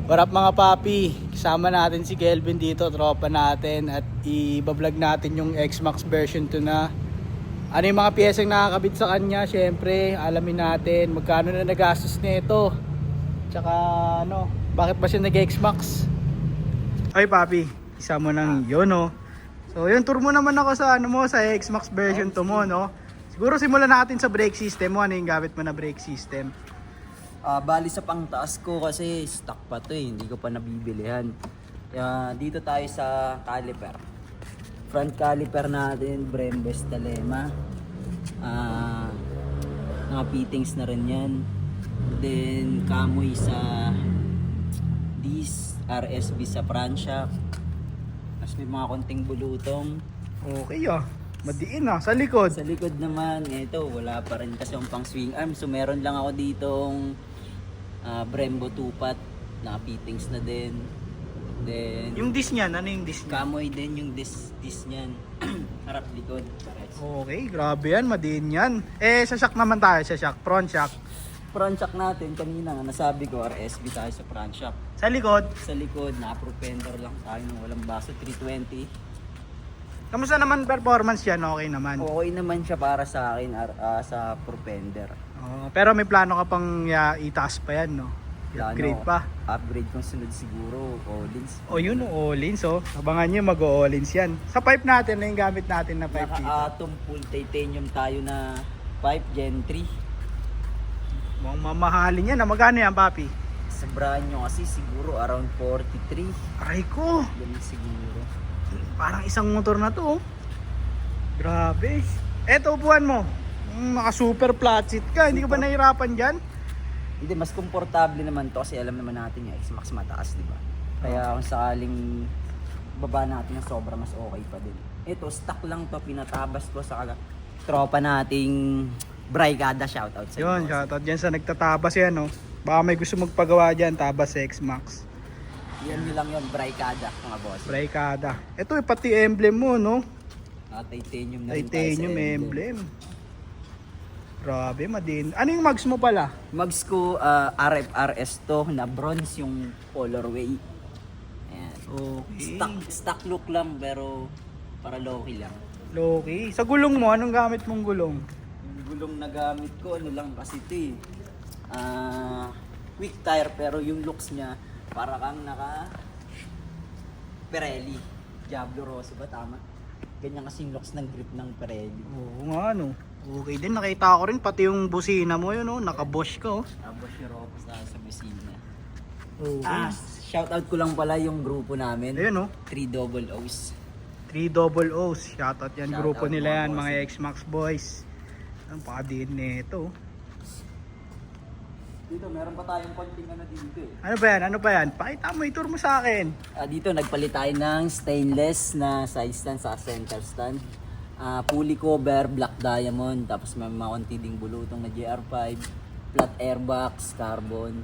What up mga papi? Kasama natin si Kelvin dito, tropa natin, at i-vlog natin yung X-Max version 2 na. Ano yung mga piyesang nakakabit sa kanya, syempre alamin natin magkano na nagastos nito. Tsaka ano, bakit ba siya nag-X-Max? Ay papi, isa mo ng yun no. So yun, tour mo naman ako sa ano mo, sa X-Max version 2 mo no. Siguro simulan natin sa brake system mo. Ano yung gamit mo na brake system? Bali sa pangtaas ko kasi stock pa to hindi ko pa nabibilihan. Dito tayo sa caliper. Front caliper natin, Brembo Stalema. Mga fittings na rin yan. Then kamoy sa disc, RSB sa front shock. Tapos may mga konting bulutong. Okay madiin sa likod. Sa likod naman, ito wala pa rin kasi yung pang swing arm. So meron lang ako ditong Brembo 2-pot na fittings na din. Then Yung disc niyan, ano yung disc niyan? kamoy din yung disc niyan. Harap likod. Okay, grabe yan, madiin yan. Sa shock naman tayo, sa shock, front shock. Front shock natin kanina nga nasabi ko RSB tayo sa front shock. Sa likod, Sa likod na-propender lang tayo ng walang baso 320. kamusta naman performance yan? Okay naman. Okay naman siya para sa akin sa propender. Pero may plano ka pang itaas pa yan, no? Upgrade pa. Upgrade kung sunod siguro, Collins. Yun, all-ins, abangan nyo, mag-all-ins yan. Sa pipe natin, na yung gamit natin na pipe dito. Naka-atom full titanium tayo na pipe Gen 3. Mukhang mamahalin yan. Magkano yan, papi? Sa brand nyo kasi siguro around 43. Aray ko! Ganun siguro. Parang isang motor na to, Grabe. Eto, upuan mo. Naka super flat seat ka. Hindi ka ba nahirapan dyan? Hindi, mas komportable naman to kasi alam naman natin yung X-Max mataas, di ba? Kaya kung sakaling baba natin ng sobra, mas okay pa din. Ito, stock lang to, pinatabas ko sa tropa nating Brigada, shoutout sa Yun, shoutout dyan sa nagtatabas yan, no? Baka may gusto magpagawa dyan, tabas X-Max. Yan nyo lang yun, Brigada, mga boss. Brigada. Ito, pati emblem mo, no? Titanium na rin tayo sa Titanium emblem. Grabe, madin. Ano yung mags mo pala? Mags ko, RFRS to, na bronze yung colorway. Ayan. Okay. Stock look lang, pero para low-key lang. Loki. Sa gulong mo, anong gamit mong gulong? Yung gulong na gamit ko, ano lang kasi ito quick tire, pero yung looks niya, para kang naka Pirelli. Diablo Rosso ba? Tama? Ganyan kasi yung looks ng grip ng Pirelli. Oo nga, no? Okay din, nakita ko rin, pati yung busina mo yun, no? Naka-Bosch ka, Tapos yung Rosso sa busina. Okay. Shoutout ko lang pala yung grupo namin. Ayun, no? 3 Double O's. 3 double O's. Shoutout yan, Shoutout grupo nila yan, mga mga boss. X-Max boys. Ang pakadiin nito. Dito, meron pa tayong konting dito eh. Ano ba yan? Ano ba yan? Pakita mo, itur mo sa akin. Dito, nagpalit tayo ng stainless na side stand sa center stand. Pulley cover, black diamond, tapos may mga konti ding bulutong na GR5, flat airbox, carbon.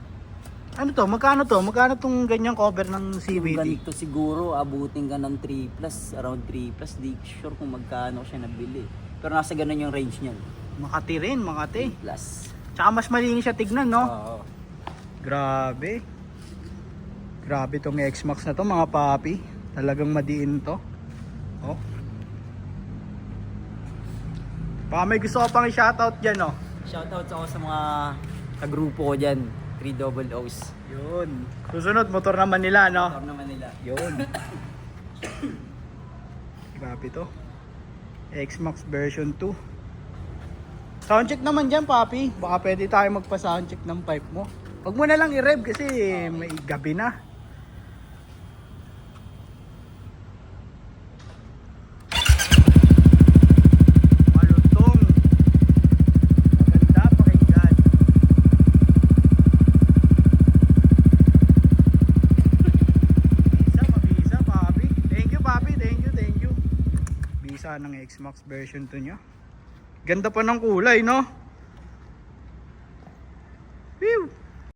Ano to? Magkano to? Magkano tong ganyang cover ng Yung CVT? ganito siguro, abutin ka ng 3 plus, around 3 plus, di sure kung magkano siya nabili. Pero nasa ganun yung range niyan, Makati rin, Makati. 3 plus. Tsaka mas malinis siya tignan, no? Oo. Grabe. Grabe tong X-Max na to, mga papi. Talagang madiin to. Oh. Baka may gusto ko pang i-shoutout dyan, no? Shoutout ako sa mga kagrupo ko dyan, 3 Double O's. Yun. Susunod, motor naman nila, no? Motor naman nila. Yun. Grabe to. X-Max version 2. Soundcheck naman dyan, papi. Baka pwede tayo magpa-soundcheck ng pipe mo. Huwag mo na lang i-rev kasi may gabi na. Malutong. Maganda pakinggan. Mabisa, papi. Thank you, papi. Thank you. Bisa ng X-Max version 2 nyo. Ganda pa ng kulay, no?